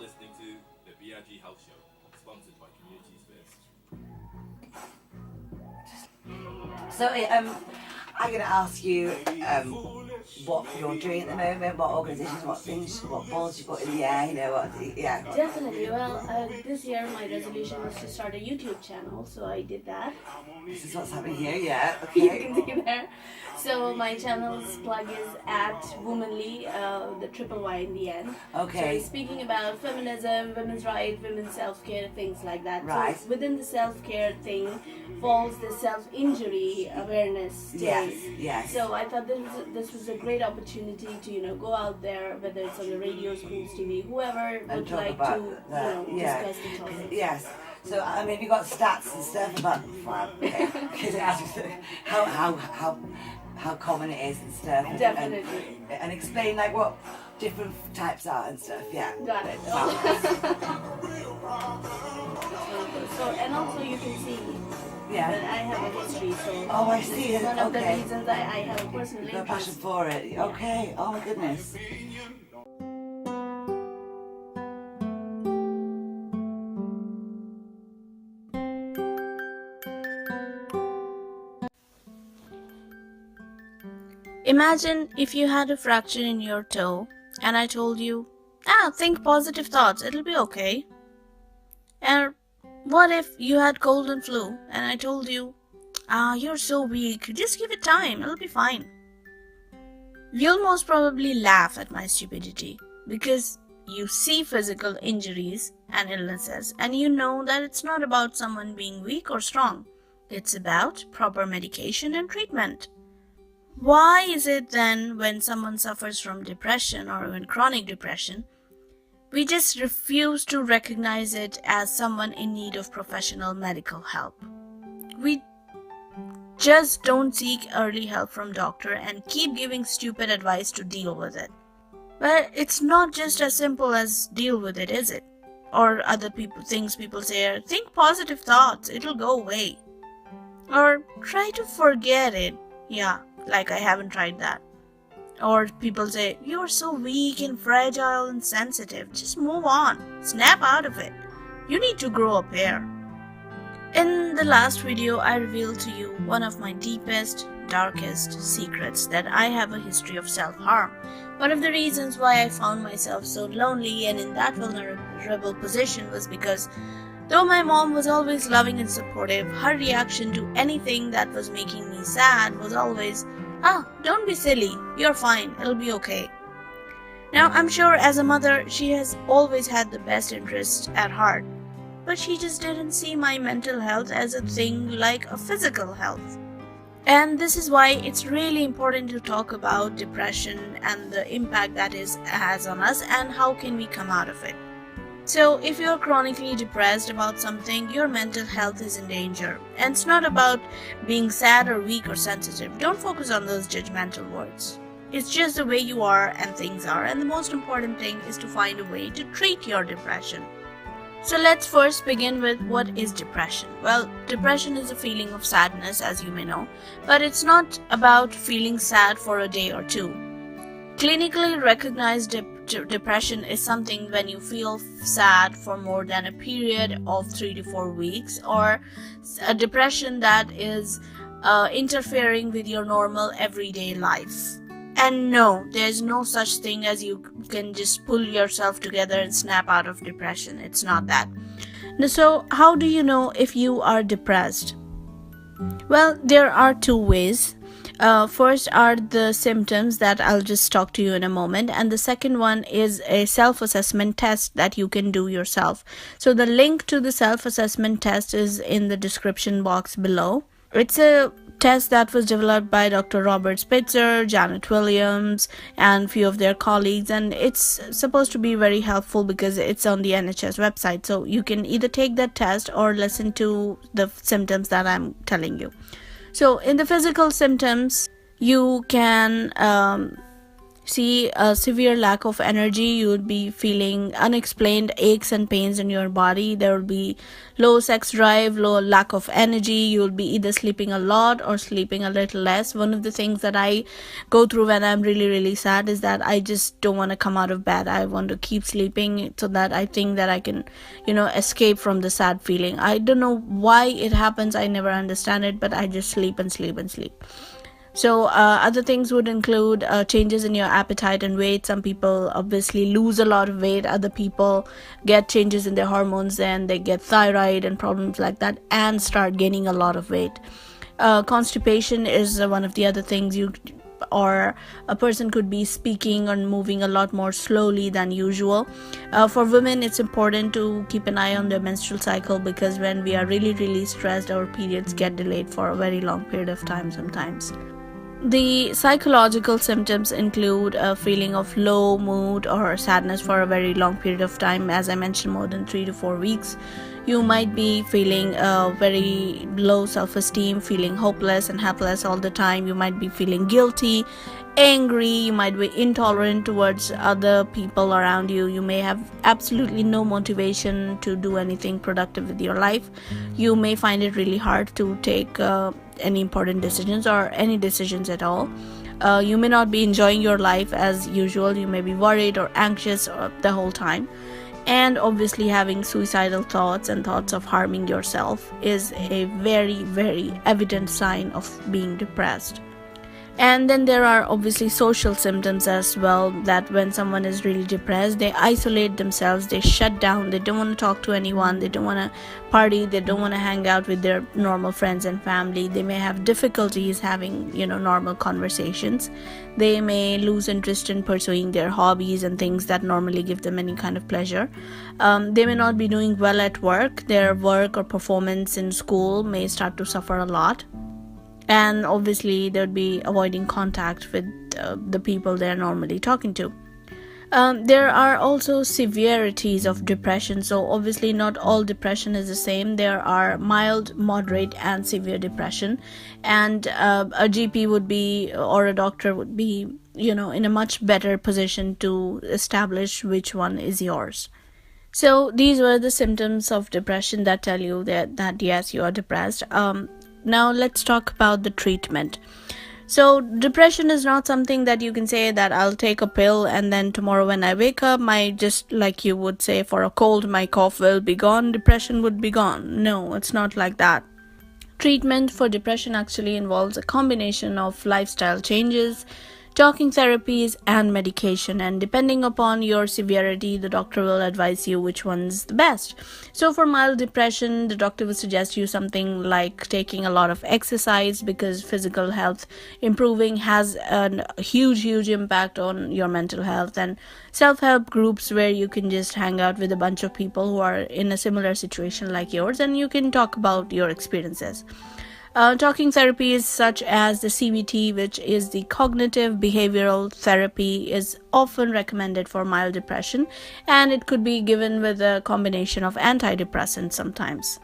listening to the BRG Health Show, sponsored by Communities First. So, I'm going to ask you what you're doing at the moment, what organisations, what things, what balls you put in the air, you know, yeah. Definitely. Well, this year my resolution was to start a YouTube channel, so I did that. This is what's happening here, yeah, You okay. can see there. So my channel's plug is at Womanly, the triple Y in the end. Okay. So speaking about feminism, women's rights, women's self-care, things like that. Right. So within the self-care thing falls the self-injury awareness day. Yes. So I thought this was a great opportunity to go out there, whether it's on the radio, schools, TV, whoever would like to discuss the topic. Yes. So I mean, you got stats and stuff about how common it is and stuff. Definitely. And explain like what different types are and stuff. Yeah. Got it. So and also you can see. Yeah. But I have a history, so oh, I see. One of the reasons I have a personal interest. The passion for it. Okay. Oh my goodness. Imagine if you had a fracture in your toe, and I told you, think positive thoughts. It'll be okay. And what if you had cold and flu, and I told you, you're so weak, just give it time, it'll be fine. You'll most probably laugh at my stupidity, because you see physical injuries and illnesses, and you know that it's not about someone being weak or strong. It's about proper medication and treatment. Why is it then when someone suffers from depression or even chronic depression, we just refuse to recognize it as someone in need of professional medical help? We just don't seek early help from doctor and keep giving stupid advice to deal with it. But it's not just as simple as deal with it, is it? Or things people say, think positive thoughts, it'll go away. Or try to forget it. Yeah, like I haven't tried that. Or people say, you're so weak and fragile and sensitive. Just move on. Snap out of it. You need to grow a pair. In the last video, I revealed to you one of my deepest, darkest secrets, that I have a history of self-harm. One of the reasons why I found myself so lonely and in that vulnerable position was because though my mom was always loving and supportive, her reaction to anything that was making me sad was always, don't be silly, you're fine, it'll be okay. Now, I'm sure as a mother, she has always had the best interest at heart, but she just didn't see my mental health as a thing like a physical health. And this is why it's really important to talk about depression and the impact that has on us and how can we come out of it. So if you're chronically depressed about something, your mental health is in danger. And it's not about being sad or weak or sensitive. Don't focus on those judgmental words. It's just the way you are and things are. And the most important thing is to find a way to treat your depression. So let's first begin with what is depression. Well, depression is a feeling of sadness, as you may know. But it's not about feeling sad for a day or two. Clinically recognized depression is something when you feel sad for more than a period of 3 to 4 weeks, or a depression that is interfering with your normal everyday life. And no, there's no such thing as you can just pull yourself together and snap out of depression. It's not that. So how do you know if you are depressed? Well, there are two ways. First are the symptoms that I'll just talk to you in a moment, and the second one is a self-assessment test that you can do yourself. So the link to the self-assessment test is in the description box below. It's a test that was developed by Dr. Robert Spitzer, Janet Williams, and few of their colleagues, and it's supposed to be very helpful because it's on the NHS website. So you can either take that test or listen to the symptoms that I'm telling you. So in the physical symptoms, you can see a severe lack of energy. You would be feeling unexplained aches and pains in your body. There would be low sex drive, low lack of energy. You will be either sleeping a lot or sleeping a little less. One of the things that I go through when I'm really, really sad is that I just don't want to come out of bed. I want to keep sleeping so that I think that I can, escape from the sad feeling. I don't know why it happens. I never understand it, but I just sleep and sleep and sleep. So other things would include changes in your appetite and weight. Some people obviously lose a lot of weight. Other people get changes in their hormones and they get thyroid and problems like that and start gaining a lot of weight. Constipation is one of the other things. Or a person could be speaking or moving a lot more slowly than usual. For women, it's important to keep an eye on their menstrual cycle, because when we are really, really stressed, our periods get delayed for a very long period of time sometimes. The psychological symptoms include a feeling of low mood or sadness for a very long period of time. As I mentioned, more than 3 to 4 weeks. You might be feeling very low self-esteem, feeling hopeless and helpless all the time. You might be feeling guilty, angry. You might be intolerant towards other people around you. You may have absolutely no motivation to do anything productive with your life. You may find it really hard to take any important decisions or any decisions at all. You may not be enjoying your life as usual. You may be worried or anxious the whole time. And obviously having suicidal thoughts and thoughts of harming yourself is a very, very evident sign of being depressed. And then there are obviously social symptoms as well, that when someone is really depressed, they isolate themselves, they shut down, they don't want to talk to anyone, they don't want to party, they don't want to hang out with their normal friends and family. They may have difficulties having, normal conversations. They may lose interest in pursuing their hobbies and things that normally give them any kind of pleasure. They may not be doing well at work. Their work or performance in school may start to suffer a lot. And obviously they would be avoiding contact with the people they're normally talking to. There are also severities of depression. So obviously not all depression is the same. There are mild, moderate, and severe depression. And a GP would be, or a doctor would be, in a much better position to establish which one is yours. So these were the symptoms of depression that tell you that yes, you are depressed. Now let's talk about the treatment. So depression is not something that you can say that I'll take a pill and then tomorrow when I wake up, just like you would say for a cold, my cough will be gone, depression would be gone. No, it's not like that. Treatment for depression actually involves a combination of lifestyle changes, talking therapies, and medication, and depending upon your severity, the doctor will advise you which one's the best. So for mild depression, the doctor will suggest you something like taking a lot of exercise, because physical health improving has a huge impact on your mental health, and self-help groups where you can just hang out with a bunch of people who are in a similar situation like yours, and you can talk about your experiences. Talking therapies such as the CBT, which is the cognitive behavioral therapy, is often recommended for mild depression, and it could be given with a combination of antidepressants sometimes.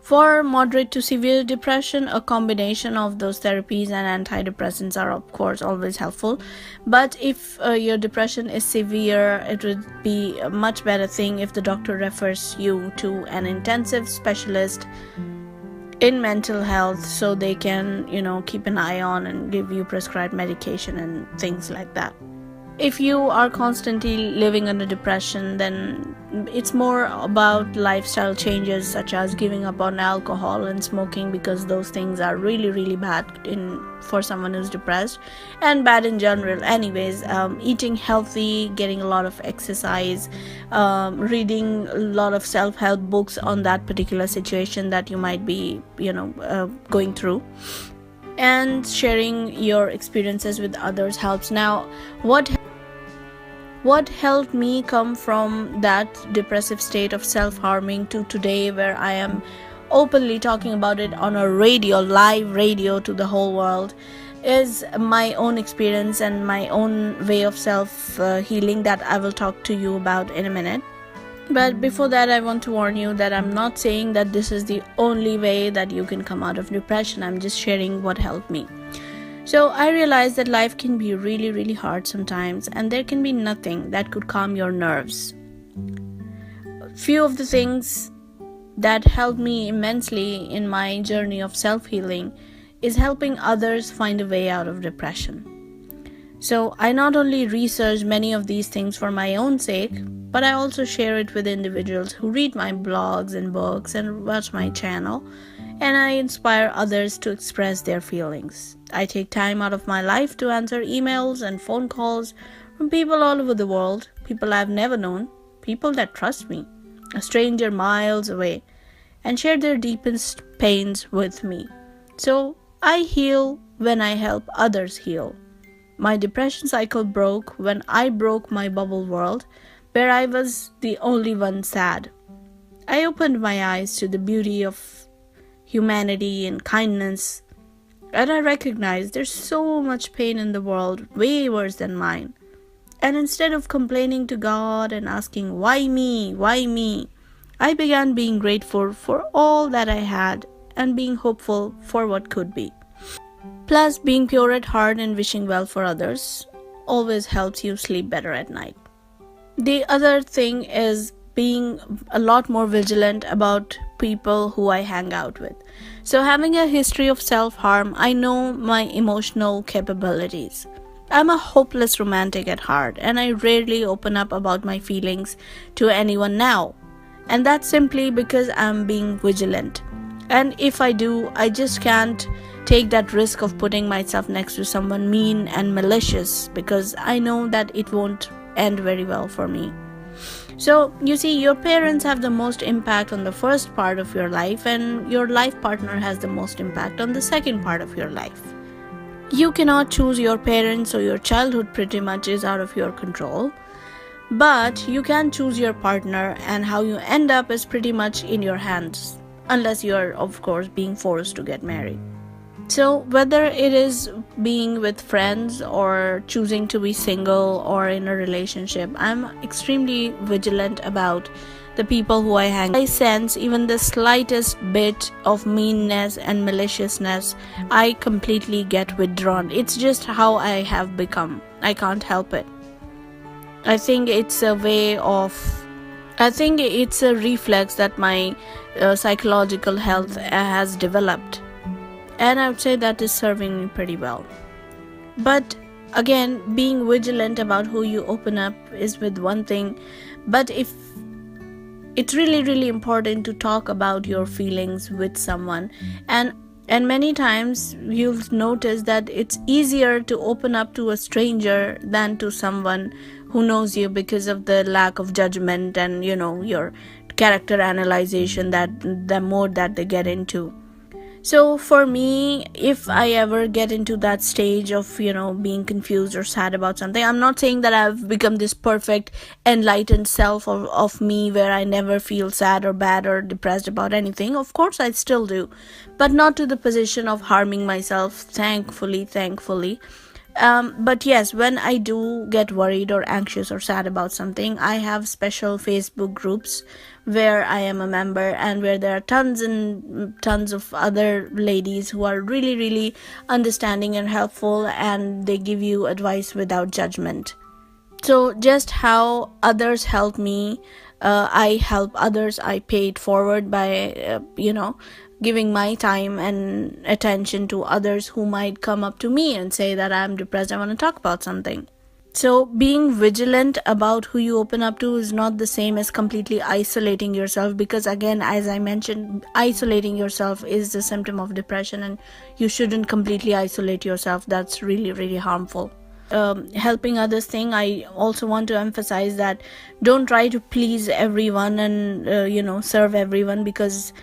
For moderate to severe depression, a combination of those therapies and antidepressants are of course always helpful. But if your depression is severe, it would be a much better thing if the doctor refers you to an intensive specialist in mental health, so they can, keep an eye on and give you prescribed medication and things like that. If you are constantly living under depression, then it's more about lifestyle changes such as giving up on alcohol and smoking, because those things are really bad for someone who's depressed, and bad in general anyways. Eating healthy, getting a lot of exercise, reading a lot of self-help books on that particular situation that you might be going through, and sharing your experiences with others helps. Now, what helped me come from that depressive state of self-harming to today, where I am openly talking about it on a live radio to the whole world, is my own experience and my own way of self-healing that I will talk to you about in a minute. But before that, I want to warn you that I'm not saying that this is the only way that you can come out of depression. I'm just sharing what helped me. So I realized that life can be really, really hard sometimes, and there can be nothing that could calm your nerves. Few of the things that helped me immensely in my journey of self-healing is helping others find a way out of depression. So I not only research many of these things for my own sake, but I also share it with individuals who read my blogs and books and watch my channel, and I inspire others to express their feelings. I take time out of my life to answer emails and phone calls from people all over the world, people I've never known, people that trust me, a stranger miles away, and share their deepest pains with me. So I heal when I help others heal. My depression cycle broke when I broke my bubble world, where I was the only one sad. I opened my eyes to the beauty of humanity and kindness, and I recognized there's so much pain in the world, way worse than mine. And instead of complaining to God and asking, why me, I began being grateful for all that I had and being hopeful for what could be. Plus, being pure at heart and wishing well for others always helps you sleep better at night. The other thing is being a lot more vigilant about people who I hang out with. So having a history of self-harm, I know my emotional capabilities. I'm a hopeless romantic at heart, and I rarely open up about my feelings to anyone now. And that's simply because I'm being vigilant. And if I do, I just can't take that risk of putting myself next to someone mean and malicious, because I know that it won't end very well for me. So, you see, your parents have the most impact on the first part of your life, and your life partner has the most impact on the second part of your life. You cannot choose your parents, so your childhood pretty much is out of your control. But you can choose your partner, and how you end up is pretty much in your hands, unless you are, of course, being forced to get married. So whether it is being with friends or choosing to be single or in a relationship, I'm extremely vigilant about the people who I hang. I sense even the slightest bit of meanness and maliciousness, I completely get withdrawn. It's just how I have become. I can't help it. I think it's a reflex that my psychological health has developed. And I would say that is serving me pretty well. But again, being vigilant about who you open up is with one thing. But if it's really, really important to talk about your feelings with someone. And many times you'll notice that it's easier to open up to a stranger than to someone who knows you, because of the lack of judgment and, your character analyzation that the more that they get into. So for me, if I ever get into that stage of, being confused or sad about something, I'm not saying that I've become this perfect, enlightened self of me where I never feel sad or bad or depressed about anything. Of course, I still do, but not to the position of harming myself, thankfully. But yes, when I do get worried or anxious or sad about something, I have special Facebook groups where I am a member, and where there are tons and tons of other ladies who are really, really understanding and helpful, and they give you advice without judgment. So just how others help me, I help others. I pay it forward by, giving my time and attention to others who might come up to me and say that I'm depressed, I want to talk about something. So being vigilant about who you open up to is not the same as completely isolating yourself, because again, as I mentioned, isolating yourself is the symptom of depression, and you shouldn't completely isolate yourself. That's really, really harmful. Helping others thing, I also want to emphasize that don't try to please everyone and serve everyone, because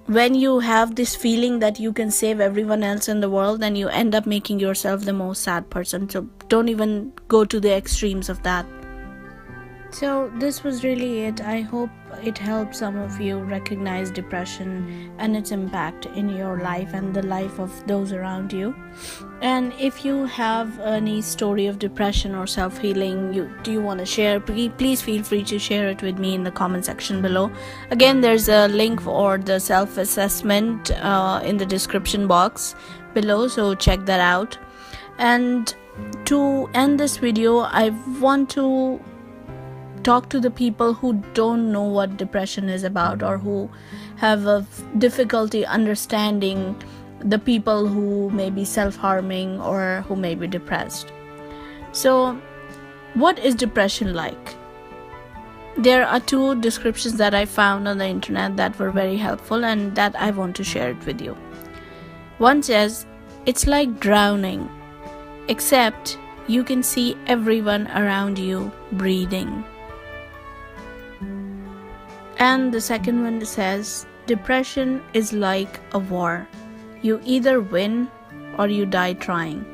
when you have this feeling that you can save everyone else in the world, then you end up making yourself the most sad person. So don't even go to the extremes of that. So this was really it. I hope it helped some of you recognize depression and its impact in your life and the life of those around you. And if you have any story of depression or self-healing you want to share, please feel free to share it with me in the comment section below. Again, there's a link for the self-assessment in the description box below, so check that out. And to end this video, I want to talk to the people who don't know what depression is about, or who have a difficulty understanding the people who may be self-harming or who may be depressed. So what is depression like? There are two descriptions that I found on the internet that were very helpful and that I want to share it with you. One says it's like drowning, except you can see everyone around you breathing. And the second one says depression is like a war. You either win or you die trying.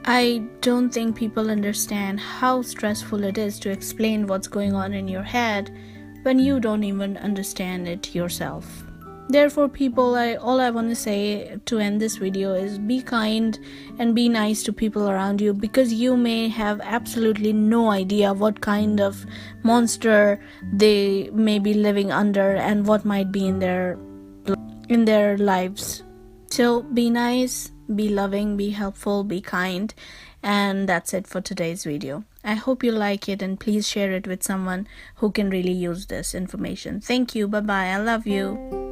I don't think people understand how stressful it is to explain what's going on in your head when you don't even understand it yourself. Therefore, people, all I want to say to end this video is be kind and be nice to people around you, because you may have absolutely no idea what kind of monster they may be living under and what might be in their lives. So be nice, be loving, be helpful, be kind. And that's it for today's video. I hope you like it, and please share it with someone who can really use this information. Thank you. Bye-bye. I love you.